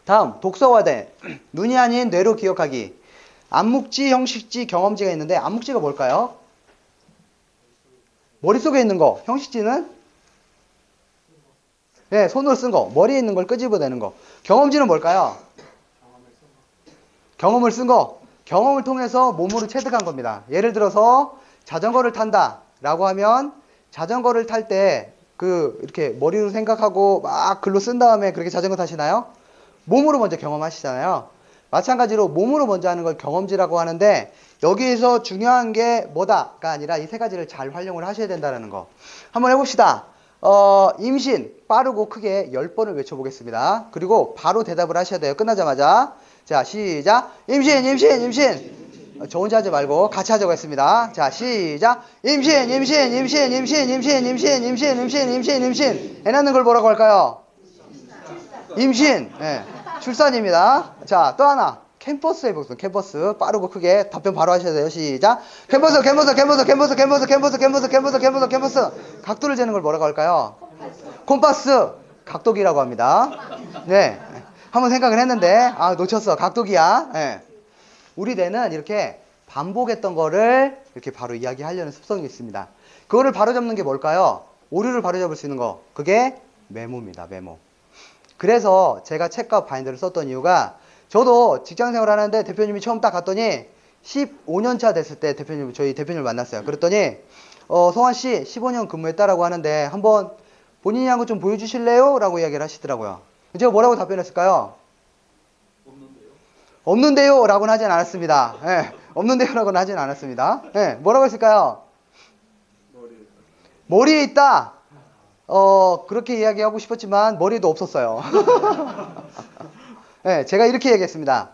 다음 독서화대. 눈이 아닌 뇌로 기억하기. 암묵지, 형식지, 경험지가 있는데 암묵지가 뭘까요? 머릿속에 있는 거. 형식지는 네, 손으로 쓴 거. 머리에 있는 걸 끄집어내는 거. 경험지는 뭘까요? 경험을 쓴 거. 경험을 통해서 몸으로 체득한 겁니다. 예를 들어서 자전거를 탄다 라고 하면 자전거를 탈 때 이렇게 머리로 생각하고 막 글로 쓴 다음에 그렇게 자전거 타시나요? 몸으로 먼저 경험하시잖아요. 마찬가지로 몸으로 먼저 하는 걸 경험지라고 하는데 여기에서 중요한 게 뭐다가 아니라 이 세 가지를 잘 활용을 하셔야 된다는 거. 한번 해봅시다. 임신 빠르고 크게 10번을 외쳐보겠습니다. 그리고 바로 대답을 하셔야 돼요. 끝나자마자. 자, 시작. 임신, 임신, 임신. 저 혼자 하지 말고 같이 하자고 했습니다. 자, 시작. 임신, 임신, 임신, 임신, 임신, 임신, 임신, 임신, 임신, 임신. 애 낳는 걸 뭐라고 할까요? 임신. 네. 출산입니다. 자, 또 하나. 캠퍼스 해보겠습니다. 캠퍼스. 빠르고 크게 답변 바로 하셔야 돼요. 시작. 캠퍼스, 캠퍼스, 캠퍼스, 캠퍼스, 캠퍼스, 캠퍼스, 캠퍼스, 캠퍼스, 캠퍼스, 캠퍼스. 각도를 재는 걸 뭐라고 할까요? 콤파스. 각도기라고 합니다. 네. 한번 생각을 했는데, 놓쳤어. 각도기야. 네. 우리 뇌는 이렇게 반복했던 거를 이렇게 바로 이야기하려는 습성이 있습니다. 그거를 바로잡는 게 뭘까요? 오류를 바로잡을 수 있는 거. 그게 메모입니다. 메모. 그래서 제가 책과 바인더를 썼던 이유가 저도 직장생활 하는데 대표님이 처음 딱 갔더니 15년차 됐을 때 저희 대표님을 만났어요. 그랬더니 성환씨 15년 근무했다라고 하는데 한번 본인이 한 거 좀 보여주실래요? 라고 이야기를 하시더라고요. 제가 뭐라고 답변했을까요? 없는데요? 라고는 하진 않았습니다. 네, 없는데요? 라고는 하진 않았습니다. 네, 뭐라고 했을까요? 머리에 있다. 그렇게 이야기하고 싶었지만 머리에도 없었어요. 네, 제가 이렇게 얘기했습니다.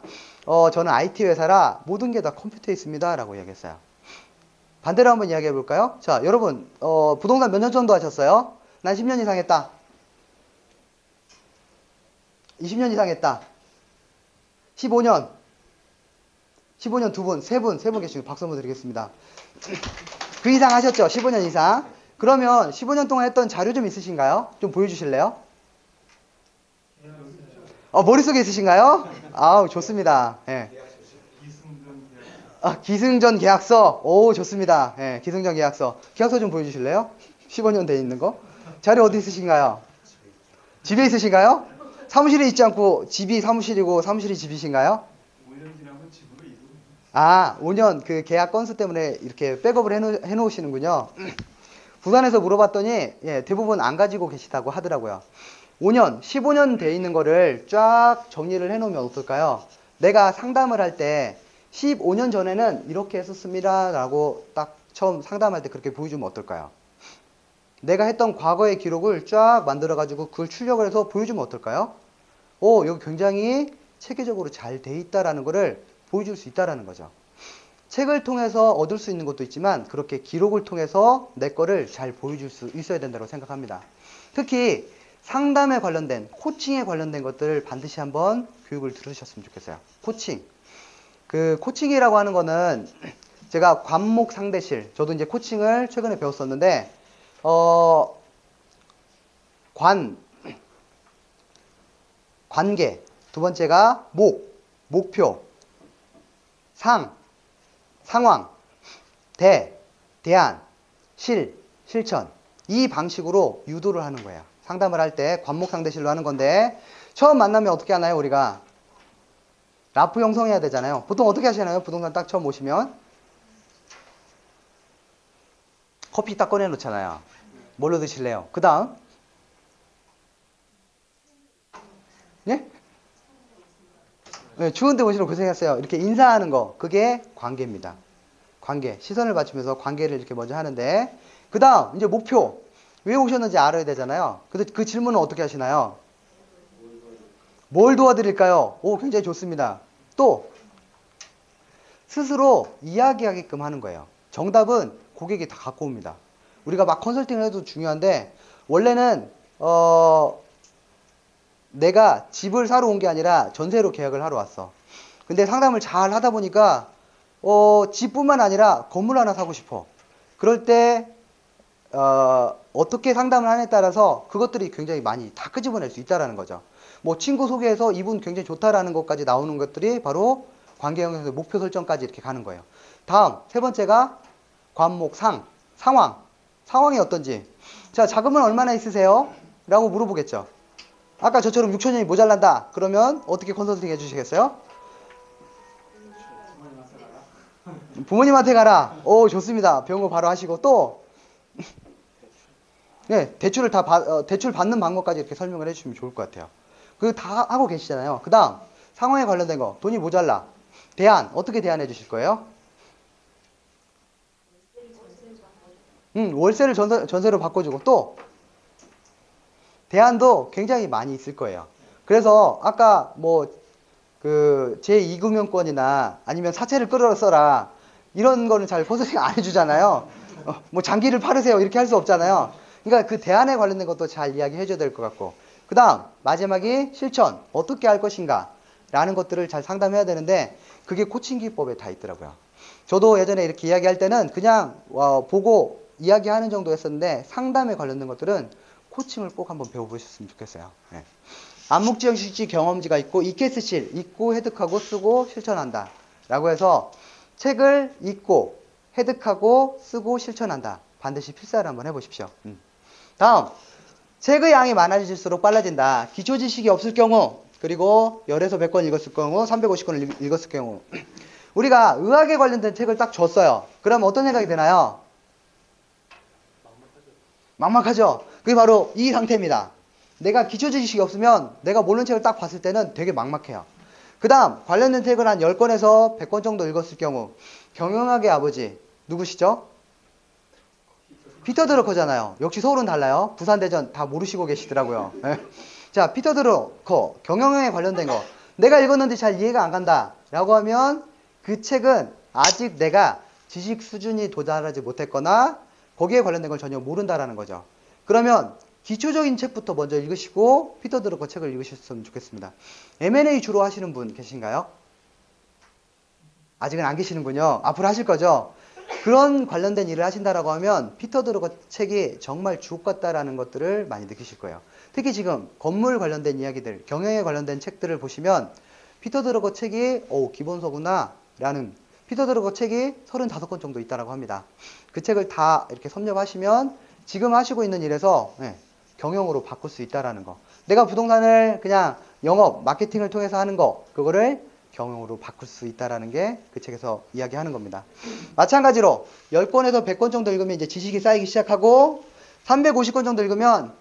저는 IT 회사라 모든 게 다 컴퓨터에 있습니다. 라고 이야기했어요. 반대로 한번 이야기해 볼까요? 자, 여러분, 부동산 몇 년 정도 하셨어요? 난 10년 이상 했다. 20년 이상 했다. 15년. 15년 두 분, 세 분 계시고 박수 한번 드리겠습니다. 그 이상 하셨죠? 15년 이상. 그러면 15년 동안 했던 자료 좀 있으신가요? 좀 보여주실래요? 머릿속에 있으신가요? 아우, 좋습니다. 예. 기승전 계약서. 오, 좋습니다. 예, 기승전 계약서. 계약서 좀 보여주실래요? 15년 돼 있는 거. 자료 어디 있으신가요? 집에 있으신가요? 사무실에 있지 않고 집이 사무실이고 사무실이 집이신가요? 5년 지나면 집으로 이동. 5년 그 계약 건수 때문에 이렇게 백업을 해놓으시는군요. 부산에서 물어봤더니 대부분 안 가지고 계시다고 하더라고요. 5년, 15년 돼 있는 거를 쫙 정리를 해놓으면 어떨까요? 내가 상담을 할 때 15년 전에는 이렇게 했었습니다 라고 딱 처음 상담할 때 그렇게 보여주면 어떨까요? 내가 했던 과거의 기록을 쫙 만들어 가지고 그걸 출력을 해서 보여주면 어떨까요? 여기 굉장히 체계적으로 잘 돼 있다라는 거를 보여줄 수 있다라는 거죠. 책을 통해서 얻을 수 있는 것도 있지만 그렇게 기록을 통해서 내 거를 잘 보여줄 수 있어야 된다고 생각합니다. 특히 상담에 관련된, 코칭에 관련된 것들을 반드시 한번 교육을 들으셨으면 좋겠어요. 코칭. 그 코칭이라고 하는 거는 제가 관목 상대실, 저도 이제 코칭을 최근에 배웠었는데 관계, 두 번째가 목표, 상황, 대안, 실천. 이 방식으로 유도를 하는 거예요. 상담을 할 때 관목상대실로 하는 건데 처음 만나면 어떻게 하나요? 우리가 라프 형성해야 되잖아요. 보통 어떻게 하시나요? 부동산 딱 처음 오시면 커피 딱 꺼내놓잖아요. 뭘로 드실래요? 그 다음 네? 추운데 오시러 고생했어요. 이렇게 인사하는 거, 그게 관계입니다. 관계, 시선을 맞추면서 관계를 이렇게 먼저 하는데 그 다음 이제 목표, 왜 오셨는지 알아야 되잖아요. 근데 그 질문은 어떻게 하시나요? 뭘 도와드릴까요? 오, 굉장히 좋습니다. 또 스스로 이야기하게끔 하는 거예요. 정답은 고객이 다 갖고 옵니다. 우리가 막 컨설팅을 해도 중요한데 원래는 내가 집을 사러 온 게 아니라 전세로 계약을 하러 왔어. 근데 상담을 잘 하다 보니까 집뿐만 아니라 건물 하나 사고 싶어. 그럴 때 어떻게 상담을 하냐에 따라서 그것들이 굉장히 많이 다 끄집어낼 수 있다는 거죠. 뭐 친구 소개해서 이분 굉장히 좋다라는 것까지 나오는 것들이 바로 관계 형성에서 목표 설정까지 이렇게 가는 거예요. 다음 세 번째가 관목 상황이 어떤지. 자, 자금은 얼마나 있으세요? 라고 물어보겠죠. 아까 저처럼 6천원이 모자란다. 그러면 어떻게 컨설팅 해주시겠어요? 부모님한테 가라. 오, 좋습니다. 배운 거 바로 하시고 또 네, 대출 받는 방법까지 이렇게 설명을 해주시면 좋을 것 같아요. 그거 다 하고 계시잖아요. 그 다음 상황에 관련된 거. 돈이 모자라. 대안 어떻게 대안해 주실 거예요? 월세를 전세로 바꿔주고 또 대안도 굉장히 많이 있을 거예요. 그래서 아까 뭐 그 제2금융권이나 아니면 사채를 끌어 써라 이런 거는 잘 컨설팅 안 해주잖아요. 뭐 장기를 팔으세요 이렇게 할 수 없잖아요. 그러니까 그 대안에 관련된 것도 잘 이야기해 줘야 될 것 같고, 그 다음 마지막이 실천 어떻게 할 것인가 라는 것들을 잘 상담해야 되는데 그게 코칭 기법에 다 있더라고요. 저도 예전에 이렇게 이야기할 때는 그냥 보고 이야기하는 정도였었는데 상담에 관련된 것들은 코칭을 꼭 한번 배워보셨으면 좋겠어요. 네. 암묵지형식지 경험지가 있고 EKS실 읽고 해득하고 쓰고 실천한다 라고 해서 책을 읽고 해득하고 쓰고 실천한다. 반드시 필사를 한번 해보십시오. 다음 책의 양이 많아질수록 빨라진다. 기초 지식이 없을 경우, 그리고 열에서 100권 읽었을 경우, 350권을 읽었을 경우, 우리가 의학에 관련된 책을 딱 줬어요. 그럼 어떤 생각이 드나요? 막막하죠. 그게 바로 이 상태입니다. 내가 기초 지식이 없으면 내가 모르는 책을 딱 봤을 때는 되게 막막해요. 그 다음 관련된 책을 한 10권에서 100권 정도 읽었을 경우, 경영학의 아버지 누구시죠? 피터 드러커잖아요. 역시 서울은 달라요. 부산, 대전 다 모르시고 계시더라고요. 네. 자, 피터 드러커 경영학에 관련된 거 내가 읽었는데 잘 이해가 안 간다 라고 하면 그 책은 아직 내가 지식 수준이 도달하지 못했거나 거기에 관련된 걸 전혀 모른다라는 거죠. 그러면 기초적인 책부터 먼저 읽으시고 피터 드러커 책을 읽으셨으면 좋겠습니다. M&A 주로 하시는 분 계신가요? 아직은 안 계시는군요. 앞으로 하실 거죠? 그런 관련된 일을 하신다라고 하면 피터 드러커 책이 정말 주옥 같다라는 것들을 많이 느끼실 거예요. 특히 지금 건물 관련된 이야기들, 경영에 관련된 책들을 보시면 피터 드러커 책이 기본서구나 라는, 피터 드러커 책이 35권 정도 있다라고 합니다. 그 책을 다 이렇게 섭렵하시면 지금 하시고 있는 일에서 경영으로 바꿀 수 있다라는 거. 내가 부동산을 그냥 영업, 마케팅을 통해서 하는 거, 그거를 경영으로 바꿀 수 있다라는 게 그 책에서 이야기하는 겁니다. 마찬가지로 10권에서 100권 정도 읽으면 이제 지식이 쌓이기 시작하고 350권 정도 읽으면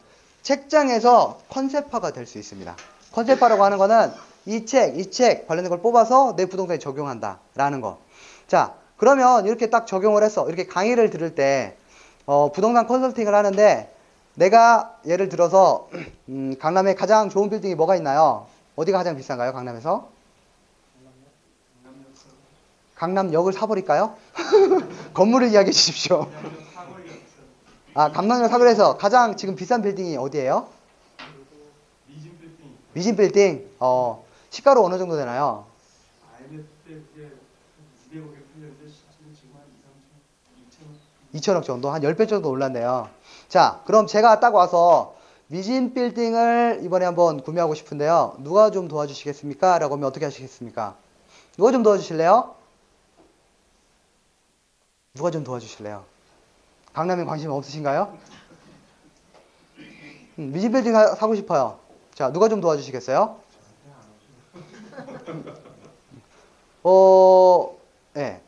책장에서 컨셉화가 될 수 있습니다. 컨셉화라고 하는 거는 이 책 관련된 걸 뽑아서 내 부동산에 적용한다 라는 거. 자, 그러면 이렇게 딱 적용을 해서 이렇게 강의를 들을 때 부동산 컨설팅을 하는데 내가 예를 들어서 강남에 가장 좋은 빌딩이 뭐가 있나요? 어디가 가장 비싼가요? 강남에서? 강남역을 사버릴까요? 건물을 이야기해 주십시오. 아, 강남역 사거리에서 가장 지금 비싼 빌딩이 어디예요? 미진 빌딩. 시가로 어느 정도 되나요? IMF 때 그게 200억에 팔렸는데 지금 한 2, 3천, 2천억 정도? 한 10배 정도 올랐네요. 자, 그럼 제가 딱 와서 미진 빌딩을 이번에 한번 구매하고 싶은데요. 누가 좀 도와주시겠습니까? 라고 하면 어떻게 하시겠습니까? 누가 좀 도와주실래요? 누가 좀 도와주실래요? 강남에 관심 없으신가요? 미진 빌딩 사고 싶어요. 자, 누가 좀 도와주시겠어요? 네.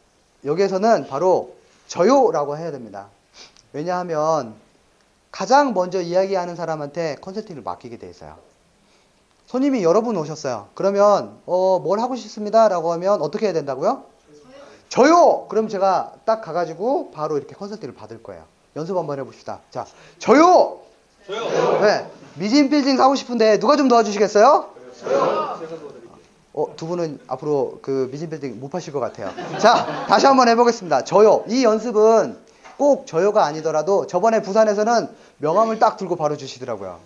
여기에서는 바로 저요라고 해야 됩니다. 왜냐하면 가장 먼저 이야기하는 사람한테 컨설팅을 맡기게 돼 있어요. 손님이 여러 분 오셨어요. 그러면 뭘 하고 싶습니다 라고 하면 어떻게 해야 된다고요? 저요! 그럼 제가 딱 가가지고 바로 이렇게 컨설팅을 받을 거예요. 연습 한번 해봅시다. 자, 저요! 네. 미진 빌딩 사고 싶은데 누가 좀 도와주시겠어요? 두 분은 앞으로 그 미진 빌딩 못 파실 것 같아요. 자, 다시 한번 해보겠습니다. 저요. 이 연습은 꼭 저요가 아니더라도 저번에 부산에서는 명함을 딱 들고 바로 주시더라고요.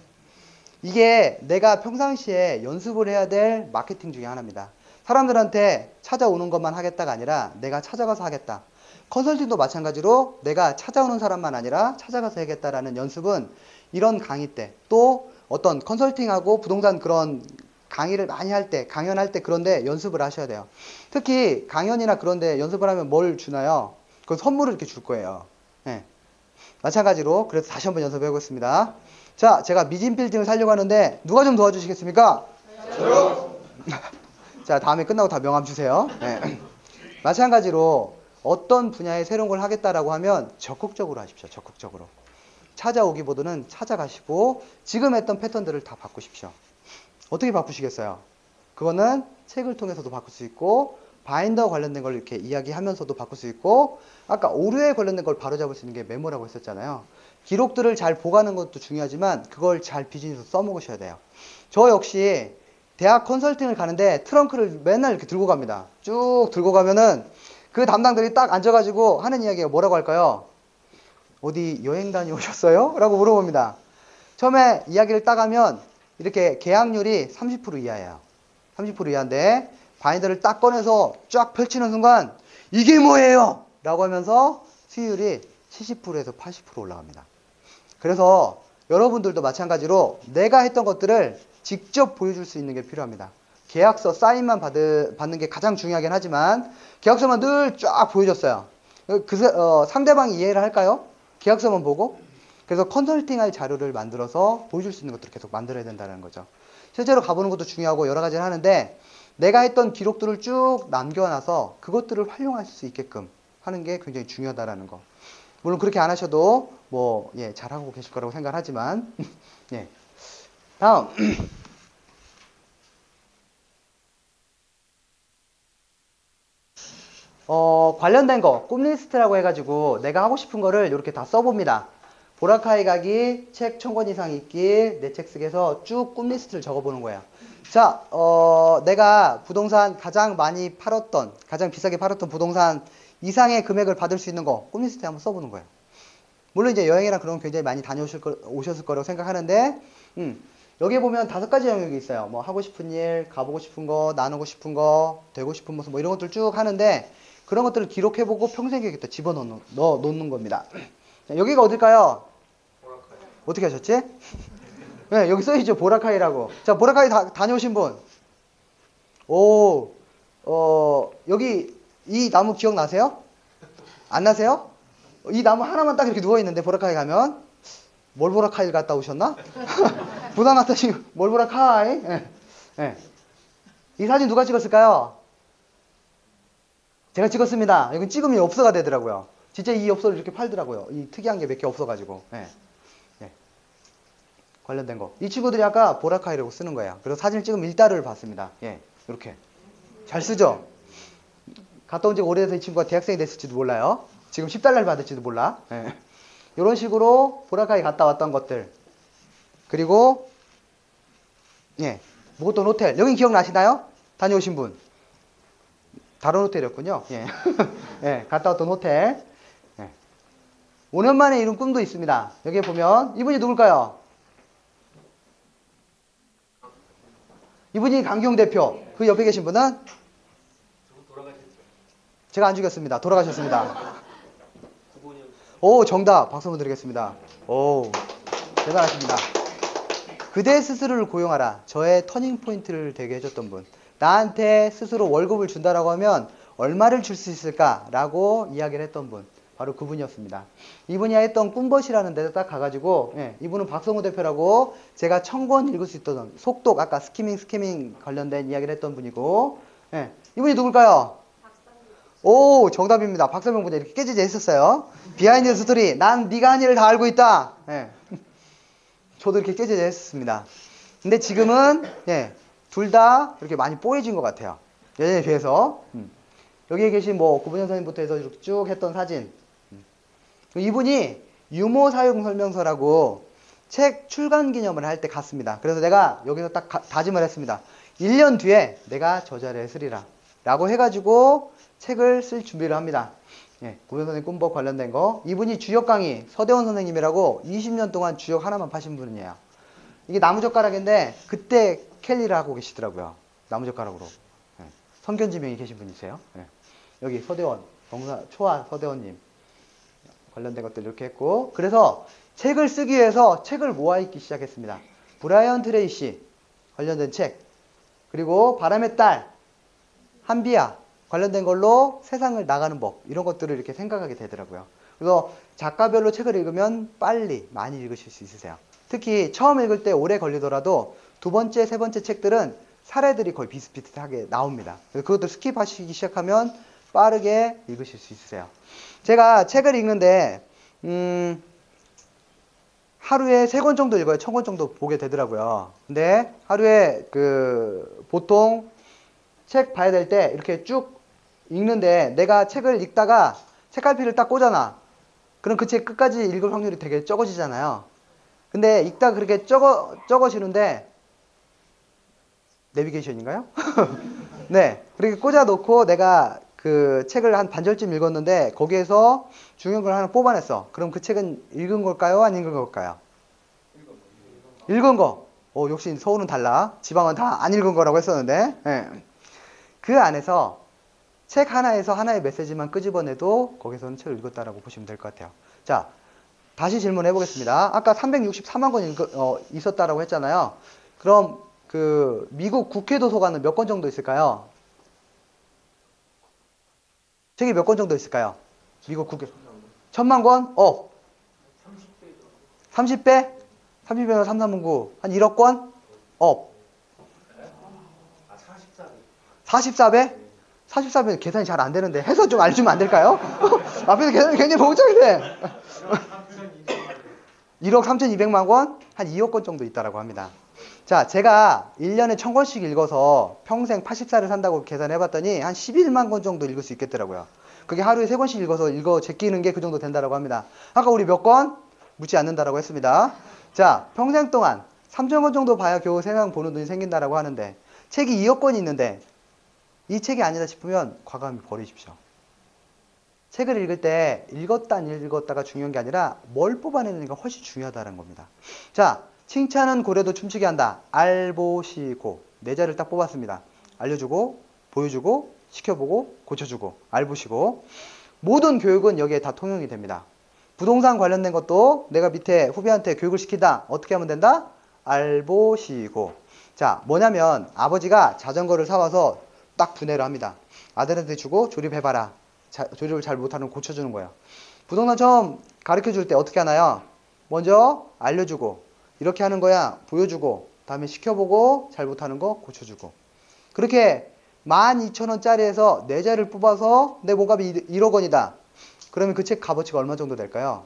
이게 내가 평상시에 연습을 해야 될 마케팅 중에 하나입니다. 사람들한테 찾아오는 것만 하겠다가 아니라 내가 찾아가서 하겠다. 컨설팅도 마찬가지로 내가 찾아오는 사람만 아니라 찾아가서 하겠다라는 연습은 이런 강의 때 또 어떤 컨설팅하고 부동산 그런 강의를 많이 할 때, 강연할 때 그런데 연습을 하셔야 돼요. 특히 강연이나 그런데 연습을 하면 뭘 주나요? 그건 선물을 이렇게 줄 거예요. 네. 마찬가지로 그래서 다시 한번 연습해 보겠습니다. 자, 제가 미진 빌딩을 살려고 하는데 누가 좀 도와주시겠습니까? 저요. 자, 다음에 끝나고 다 명함 주세요. 네. 마찬가지로 어떤 분야에 새로운 걸 하겠다라고 하면 적극적으로 하십시오. 적극적으로. 찾아오기보다는 찾아가시고 지금 했던 패턴들을 다 바꾸십시오. 어떻게 바꾸시겠어요? 그거는 책을 통해서도 바꿀 수 있고 바인더 관련된 걸 이렇게 이야기하면서도 바꿀 수 있고 아까 오류에 관련된 걸 바로잡을 수 있는 게 메모라고 했었잖아요. 기록들을 잘 보관하는 것도 중요하지만 그걸 잘 비즈니스로 써먹으셔야 돼요. 저 역시 대학 컨설팅을 가는데 트렁크를 맨날 이렇게 들고 갑니다. 쭉 들고 가면은 그 담당들이 딱 앉아가지고 하는 이야기가 뭐라고 할까요? 어디 여행 다녀오셨어요? 라고 물어봅니다. 처음에 이야기를 딱 하면 이렇게 계약률이 30% 이하예요. 30% 이하인데 바인더를 딱 꺼내서 쫙 펼치는 순간 이게 뭐예요? 라고 하면서 수익률이 70%에서 80% 올라갑니다. 그래서 여러분들도 마찬가지로 내가 했던 것들을 직접 보여줄 수 있는 게 필요합니다. 계약서 사인만 받는 게 가장 중요하긴 하지만 계약서만 늘 쫙 보여줬어요. 상대방이 이해를 할까요? 계약서만 보고? 그래서 컨설팅할 자료를 만들어서 보여줄 수 있는 것들을 계속 만들어야 된다는 거죠. 실제로 가보는 것도 중요하고 여러 가지를 하는데 내가 했던 기록들을 쭉 남겨놔서 그것들을 활용할 수 있게끔 하는 게 굉장히 중요하다는 거. 물론 그렇게 안 하셔도 잘하고 계실 거라고 생각하지만 예. 다음 관련된 거 꿈 리스트라고 해가지고 내가 하고 싶은 거를 이렇게 다 써봅니다. 보라카이 가기, 책 1000권 이상 읽기, 내 책 쓰기에서 쭉 꿈 리스트를 적어보는 거예요. 자, 내가 부동산 가장 많이 팔았던, 가장 비싸게 팔았던 부동산 이상의 금액을 받을 수 있는 거 꿈 리스트에 한번 써보는 거예요. 물론 이제 여행이랑 그런 거 굉장히 많이 오셨을 거라고 생각하는데 여기에 보면 5가지 영역이 있어요. 뭐 하고 싶은 일, 가보고 싶은 거, 나누고 싶은 거, 되고 싶은 모습 뭐 이런 것들 쭉 하는데 그런 것들을 기록해보고 평생 여기다 집어넣는 겁니다. 자, 여기가 어딜까요? 보라카이. 어떻게 하셨지? 네, 여기 써있죠. 보라카이라고. 자, 보라카이 다녀오신 분. 오, 여기 이 나무 기억나세요? 안 나세요? 이 나무 하나만 딱 이렇게 누워있는데 보라카이 가면 뭘 보라카이를 갔다 오셨나? 부산 갔다 지금 뭘 보라카이? 네. 네. 이 사진 누가 찍었을까요? 제가 찍었습니다. 여기 찍으면 엽서가 되더라고요. 진짜 이 엽서를 이렇게 팔더라고요. 이 특이한 게 몇 개 없어가지고. 네. 네. 관련된 거. 이 친구들이 아까 보라카이라고 쓰는 거예요. 그래서 사진을 찍으면 일달러를 받습니다. 예. 이렇게. 잘 쓰죠? 갔다 온 지가 오래돼서 이 친구가 대학생이 됐을지도 몰라요. 지금 10달러를 받을지도 몰라. 예. 이런 식으로 보라카이 갔다 왔던 것들. 그리고, 예. 묵었던 호텔. 여긴 기억나시나요? 다녀오신 분. 다른 호텔이었군요. 예. 예. 갔다 왔던 호텔. 예. 5년 만에 이룬 꿈도 있습니다. 여기에 보면, 이분이 누굴까요? 이분이 강기용 대표. 그 옆에 계신 분은? 제가 안 죽였습니다. 돌아가셨습니다. 오, 정답. 박수 한번 드리겠습니다. 오, 대단하십니다. 그대 스스로를 고용하라. 저의 터닝포인트를 되게 해줬던 분. 나한테 스스로 월급을 준다라고 하면 얼마를 줄 수 있을까라고 이야기를 했던 분. 바로 그분이었습니다. 이분이 했던 꿈벗이라는 데서 딱 가가지고, 예, 이분은 박성우 대표라고 제가 1000권 읽을 수 있던 속독, 아까 스키밍 관련된 이야기를 했던 분이고, 예, 이분이 누굴까요? 오, 정답입니다. 박설명 분이 이렇게 깨지지 했었어요. 비하인드 스토리. 난 네가 한 일을 다 알고 있다. 예. 저도 이렇게 깨지지 했었습니다. 근데 지금은, 예, 둘 다 이렇게 많이 뽀얘진 것 같아요. 예전에 비해서. 여기에 계신 뭐, 구본현 선생님부터 해서 이렇게 쭉 했던 사진. 이분이 유머 사용 설명서라고 책 출간 기념을 할 때 갔습니다. 그래서 내가 여기서 딱 다짐을 했습니다. 1년 뒤에 내가 저자를 했으리라. 라고 해가지고 책을 쓸 준비를 합니다. 예, 구현 선생님 꿈법 관련된 거. 이분이 주역 강의 서대원 선생님이라고 20년 동안 주역 하나만 파신 분이에요. 이게 나무젓가락인데 그때 켈리를 하고 계시더라고요. 나무젓가락으로. 예, 선견지명이 계신 분이세요. 예, 여기 서대원, 초아 서대원님 관련된 것들 이렇게 했고, 그래서 책을 쓰기 위해서 책을 모아 읽기 시작했습니다. 브라이언 트레이시 관련된 책, 그리고 바람의 딸, 한비아 관련된 걸로 세상을 나가는 법, 이런 것들을 이렇게 생각하게 되더라고요. 그래서 작가별로 책을 읽으면 빨리 많이 읽으실 수 있으세요. 특히 처음 읽을 때 오래 걸리더라도 두 번째, 세 번째 책들은 사례들이 거의 비슷비슷하게 나옵니다. 그래서 그것도 스킵하시기 시작하면 빠르게 읽으실 수 있으세요. 제가 책을 읽는데 하루에 3권 정도 읽어요. 1000권 정도 보게 되더라고요. 근데 하루에 보통 책 봐야 될 때 이렇게 쭉 읽는데, 내가 책을 읽다가 책갈피를 딱 꽂아놔. 그럼 그 책 끝까지 읽을 확률이 되게 적어지잖아요. 근데 읽다 그렇게 적어지는데, 내비게이션인가요? 네. 그렇게 꽂아놓고 내가 그 책을 한 반절쯤 읽었는데 거기에서 중요한 걸 하나 뽑아냈어. 그럼 그 책은 읽은 걸까요? 안 읽은 걸까요? 읽은 거. 역시 서울은 달라. 지방은 다 안 읽은 거라고 했었는데. 네. 그 안에서 책 하나에서 하나의 메시지만 끄집어내도 거기서는 책을 읽었다라고 보시면 될 것 같아요. 자, 다시 질문해 보겠습니다. 아까 364만 권 있었다라고 했잖아요. 그럼 그 미국 국회 도서관은 몇 권 정도 있을까요? 책이 몇 권 정도 있을까요? 미국 국회 1000만 권? 30배? 30배면 3, 3, 9. 한 1억 권? 44배? 44배는 계산이 잘 안 되는데 해서 좀 알려주면 안 될까요? 앞에서 계산이 굉장히 복잡해. 1억 3,200만 권? 한 2억 권 정도 있다라고 합니다. 자, 제가 1년에 1000권씩 읽어서 평생 80살을 산다고 계산해봤더니 한 11만 권 정도 읽을 수 있겠더라고요. 그게 하루에 3권씩 읽어 제끼는 게 그 정도 된다라고 합니다. 아까 우리 몇 권? 묻지 않는다라고 했습니다. 자, 평생 동안 3,000권 정도 봐야 겨우 세상 보는 눈이 생긴다라고 하는데, 책이 2억 권이 있는데 이 책이 아니다 싶으면 과감히 버리십시오. 책을 읽을 때 읽었다 안 읽었다가 중요한 게 아니라 뭘 뽑아내는가 훨씬 중요하다는 겁니다. 자, 칭찬은 고래도 춤추게 한다. 알보시고. 네 자를 딱 뽑았습니다. 알려주고, 보여주고, 시켜보고, 고쳐주고, 알보시고. 모든 교육은 여기에 다 통용이 됩니다. 부동산 관련된 것도 내가 밑에 후배한테 교육을 시킨다. 어떻게 하면 된다? 알보시고. 자, 뭐냐면 아버지가 자전거를 사와서 딱 분해를 합니다. 아들한테 주고 조립해봐라. 조립을 잘 못하는 고쳐주는 거예요. 부동산 처음 가르쳐줄 때 어떻게 하나요? 먼저 알려주고, 이렇게 하는 거야 보여주고, 다음에 시켜보고, 잘 못하는 거 고쳐주고. 그렇게 12,000원짜리에서 4자를 뽑아서 내 몸값이 1억 원이다. 그러면 그 책 값어치가 얼마 정도 될까요?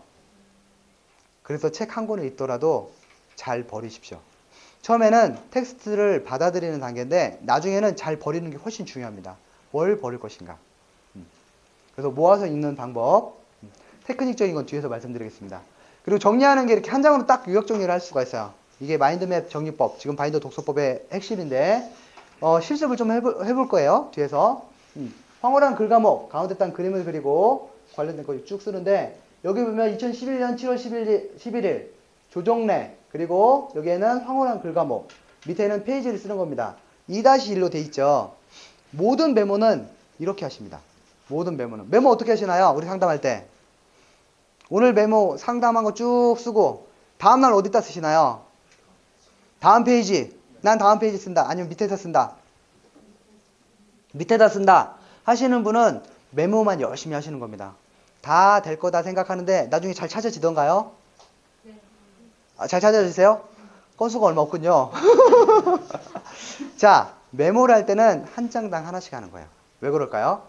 그래서 책 한 권을 읽더라도 잘 버리십시오. 처음에는 텍스트를 받아들이는 단계인데 나중에는 잘 버리는 게 훨씬 중요합니다. 뭘 버릴 것인가. 그래서 모아서 읽는 방법, 테크닉적인 건 뒤에서 말씀드리겠습니다. 그리고 정리하는 게 이렇게 한 장으로 딱 요약 정리를 할 수가 있어요. 이게 마인드맵 정리법, 지금 바인더 독서법의 핵심인데 실습을 좀 해볼 거예요. 뒤에서 황홀한 글과목, 가운데 딴 그림을 그리고 관련된 거 쭉 쓰는데, 여기 보면 2011년 7월 11일 조정래, 그리고 여기에는 황홀한 글과목, 밑에는 페이지를 쓰는 겁니다. 2-1로 돼 있죠. 모든 메모는 이렇게 하십니다. 모든 메모는. 메모 어떻게 하시나요? 우리 상담할 때. 오늘 메모 상담한 거 쭉 쓰고 다음날 어디다 쓰시나요? 다음 페이지. 난 다음 페이지 쓴다. 아니면 밑에다 쓴다. 밑에다 쓴다 하시는 분은 메모만 열심히 하시는 겁니다. 다 될 거다 생각하는데 나중에 잘 찾아지던가요? 잘 찾아주세요? 건수가 얼마 없군요. 자, 메모를 할 때는 한 장당 하나씩 하는 거예요. 왜 그럴까요?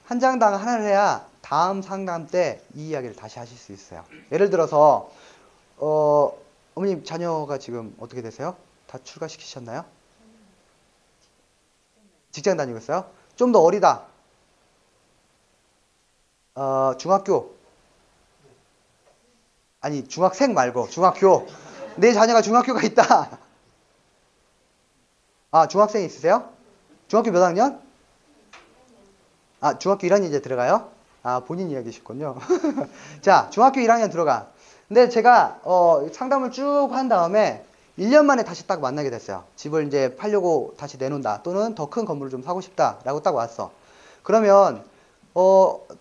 한 장당 하나를 해야 다음 상담 때 이 이야기를 다시 하실 수 있어요. 예를 들어서 어머님 자녀가 지금 어떻게 되세요? 다 출가시키셨나요? 직장 다니고 있어요? 좀 더 어리다. 중학교. 아니, 중학생 말고 중학교. 내 자녀가 중학교가 있다. 아, 중학생 있으세요? 중학교 몇 학년? 아, 중학교 1학년 이제 들어가요? 아, 본인 이야기시군요. 자, 중학교 1학년 들어가. 근데 제가 상담을 쭉 한 다음에 1년 만에 다시 딱 만나게 됐어요. 집을 이제 팔려고 다시 내놓는다. 또는 더 큰 건물을 좀 사고 싶다. 라고 딱 왔어. 그러면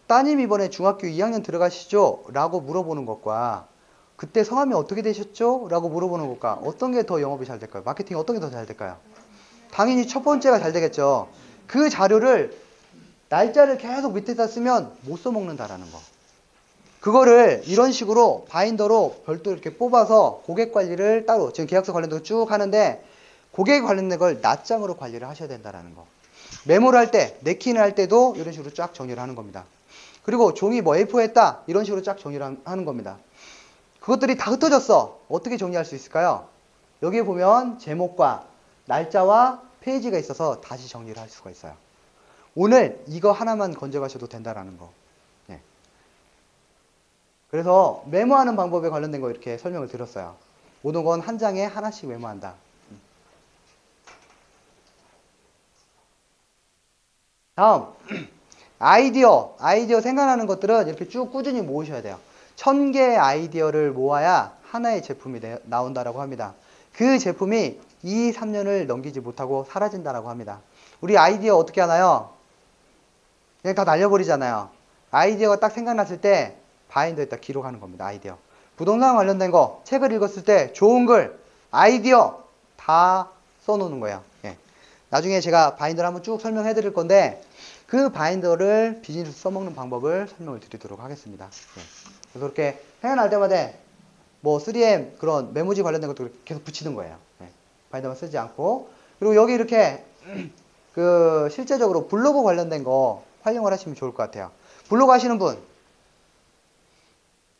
따님 이번에 중학교 2학년 들어가시죠? 라고 물어보는 것과 그때 성함이 어떻게 되셨죠? 라고 물어보는 것과 어떤 게 더 영업이 잘 될까요? 마케팅이 어떤 게 더 잘 될까요? 당연히 첫 번째가 잘 되겠죠. 그 자료를 날짜를 계속 밑에다 쓰면 못 써먹는다라는 거. 그거를 이런 식으로 바인더로 별도 이렇게 뽑아서 고객 관리를 따로, 지금 계약서 관련된 거 쭉 하는데 고객 관련된 걸 낱장으로 관리를 하셔야 된다라는 거. 메모를 할 때, 네킨을 할 때도 이런 식으로 쫙 정리를 하는 겁니다. 그리고 종이 뭐 A4 했다 이런 식으로 쫙 정리를 하는 겁니다. 그것들이 다 흩어졌어. 어떻게 정리할 수 있을까요? 여기에 보면 제목과 날짜와 페이지가 있어서 다시 정리를 할 수가 있어요. 오늘 이거 하나만 건져가셔도 된다라는 거. 예. 그래서 메모하는 방법에 관련된 거 이렇게 설명을 드렸어요. 모든 건 한 장에 하나씩 메모한다. 다음 아이디어 생각나는 것들은 이렇게 쭉 꾸준히 모으셔야 돼요. 1000개의 아이디어를 모아야 하나의 제품이 나온다라고 합니다. 그 제품이 2, 3년을 넘기지 못하고 사라진다라고 합니다. 우리 아이디어 어떻게 하나요? 그냥 다 날려버리잖아요. 아이디어가 딱 생각났을 때 바인더에다 기록하는 겁니다. 아이디어. 부동산 관련된 거, 책을 읽었을 때 좋은 글, 아이디어 다 써놓는 거예요. 예. 나중에 제가 바인더를 한번 쭉 설명해 드릴 건데 그 바인더를 비즈니스 써먹는 방법을 설명을 드리도록 하겠습니다. 예. 그래서 그렇게 생각날 때마다 뭐 3M 그런 메모지 관련된 것도 계속 붙이는 거예요. 예. 바인더만 쓰지 않고. 그리고 여기 이렇게 그 실제적으로 블로그 관련된 거 활용을 하시면 좋을 것 같아요. 블로그 하시는 분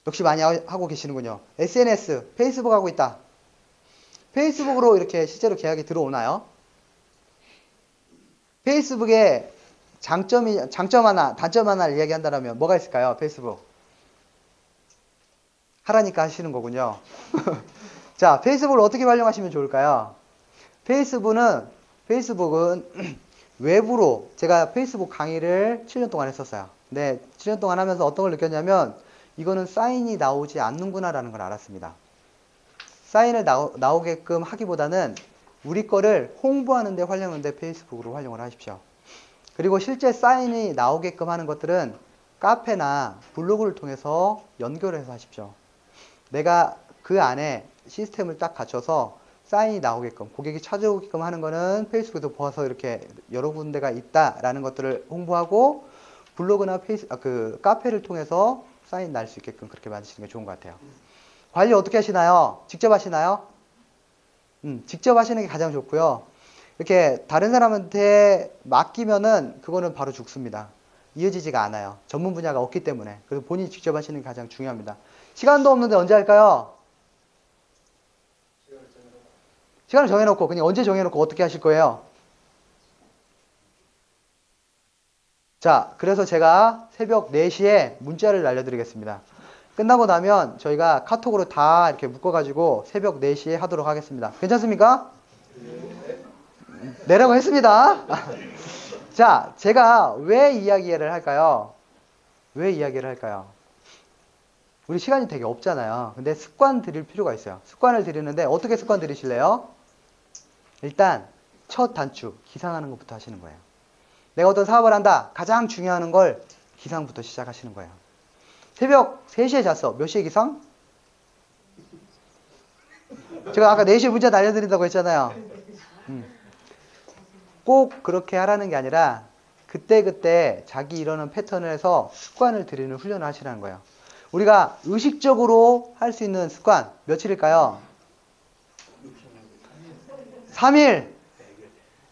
역시 많이 하고 계시는군요. SNS, 페이스북 하고 있다. 페이스북으로 이렇게 실제로 계약이 들어오나요? 페이스북에 장점 하나, 단점 하나를 이야기한다면 뭐가 있을까요? 페이스북. 하라니까 하시는 거군요. 자, 페이스북을 어떻게 활용하시면 좋을까요? 페이스북은 외부로 제가 페이스북 강의를 7년 동안 했었어요. 근데 7년 동안 하면서 어떤 걸 느꼈냐면 이거는 사인이 나오지 않는구나 라는 걸 알았습니다. 사인을 나오게끔 하기보다는 우리 거를 홍보하는 데 활용하는데 페이스북으로 활용을 하십시오. 그리고 실제 사인이 나오게끔 하는 것들은 카페나 블로그를 통해서 연결해서 하십시오. 내가 그 안에 시스템을 딱 갖춰서 사인이 나오게끔, 고객이 찾아오게끔 하는 거는 페이스북에서 보아서 이렇게 여러 군데가 있다라는 것들을 홍보하고 블로그나 카페를 통해서 사인 날 수 있게끔 그렇게 만드시는 게 좋은 것 같아요. 관리 어떻게 하시나요? 직접 하시나요? 직접 하시는 게 가장 좋고요. 이렇게 다른 사람한테 맡기면은 그거는 바로 죽습니다. 이어지지가 않아요. 전문 분야가 없기 때문에. 그래서 본인이 직접 하시는 게 가장 중요합니다. 시간도 없는데 언제 할까요? 시간을 정해놓고 그냥 언제 정해놓고 어떻게 하실 거예요? 자, 그래서 제가 새벽 4시에 문자를 날려드리겠습니다. 끝나고 나면 저희가 카톡으로 다 이렇게 묶어가지고 새벽 4시에 하도록 하겠습니다. 괜찮습니까? 내라고 했습니다. 자, 제가 왜 이야기를 할까요? 왜 이야기를 할까요? 우리 시간이 되게 없잖아요. 근데 습관 들일 필요가 있어요. 습관을 들이는데 어떻게 습관 들이실래요? 일단 첫 단추, 기상하는 것부터 하시는 거예요. 내가 어떤 사업을 한다. 가장 중요한 걸 기상부터 시작하시는 거예요. 새벽 3시에 잤어. 몇 시에 기상? 제가 아까 4시에 문자 날려드린다고 했잖아요. 꼭 그렇게 하라는 게 아니라 그때그때 자기 이러는 패턴을 해서 습관을 들이는 훈련을 하시라는 거예요. 우리가 의식적으로 할 수 있는 습관 며칠일까요? 3일.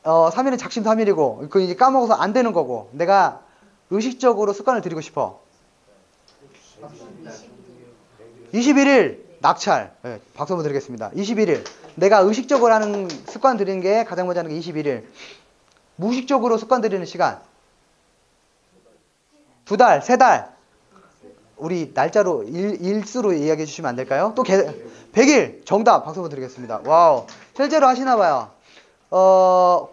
3일은 작심 3일이고 그거 이제 까먹어서 안 되는 거고 내가 의식적으로 습관을 들이고 싶어. 21일 낙찰. 네, 박수 한번 드리겠습니다. 21일. 내가 의식적으로 하는 습관 들이는 게 가장 먼저 하는 게 21일. 무의식적으로 습관 들이는 시간. 2달, 3달. 우리 날짜로 일수로 이야기해 주시면 안 될까요? 또 100일. 정답. 박수 한번 드리겠습니다. 와우. 실제로 하시나 봐요.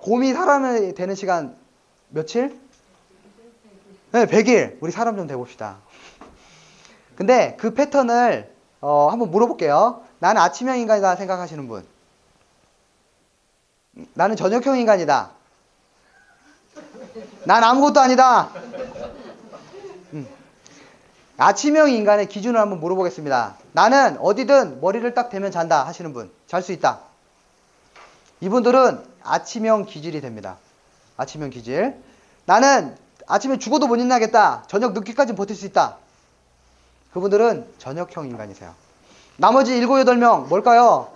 곰이 사람이 되는 시간 며칠? 네, 100일. 우리 사람 좀 돼봅시다. 근데 그 패턴을 한번 물어볼게요. 나는 아침형 인간이다 생각하시는 분. 나는 저녁형 인간이다. 난 아무것도 아니다. 아침형 인간의 기준을 한번 물어보겠습니다. 나는 어디든 머리를 딱 대면 잔다 하시는 분, 잘 수 있다. 이분들은 아침형 기질이 됩니다. 아침형 기질. 나는 아침에 죽어도 못 일어나겠다. 저녁 늦게까지 버틸 수 있다. 그분들은 저녁형 인간이세요. 나머지 7, 8명 뭘까요?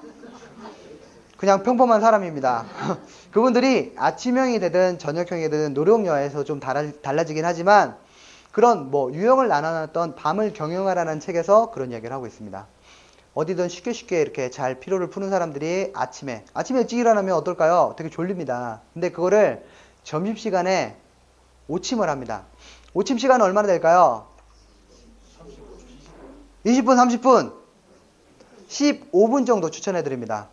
그냥 평범한 사람입니다. 그분들이 아침형이 되든 저녁형이 되든 노력여에서 좀 달라지긴 하지만 그런 뭐 유형을 나눠놨던 밤을 경영하라는 책에서 그런 이야기를 하고 있습니다. 어디든 쉽게 이렇게 잘 피로를 푸는 사람들이 아침에 일찍 일어나면 어떨까요? 되게 졸립니다. 근데 그거를 점심시간에 오침을 합니다. 오침 시간은 얼마나 될까요? 20분, 30분, 15분 정도 추천해 드립니다.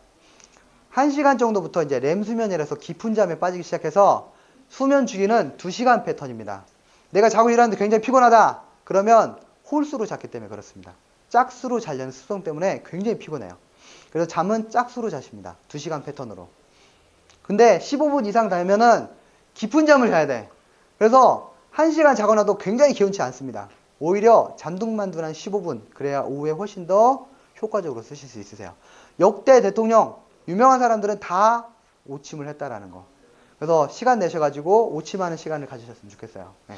1시간 정도부터 이제 렘 수면이라서 깊은 잠에 빠지기 시작해서 수면 주기는 2시간 패턴입니다. 내가 자고 일어났는데 굉장히 피곤하다. 그러면 홀수로 잤기 때문에 그렇습니다. 짝수로 자려는 습성 때문에 굉장히 피곤해요. 그래서 잠은 짝수로 자십니다. 2시간 패턴으로. 근데 15분 이상 자면은 깊은 잠을 자야 돼. 그래서 1시간 자거나도 굉장히 개운치 않습니다. 오히려 잔둥만둥한 15분, 그래야 오후에 훨씬 더 효과적으로 쓰실 수 있으세요. 역대 대통령, 유명한 사람들은 다 오침을 했다라는 거. 그래서 시간 내셔가지고 오침하는 시간을 가지셨으면 좋겠어요. 네.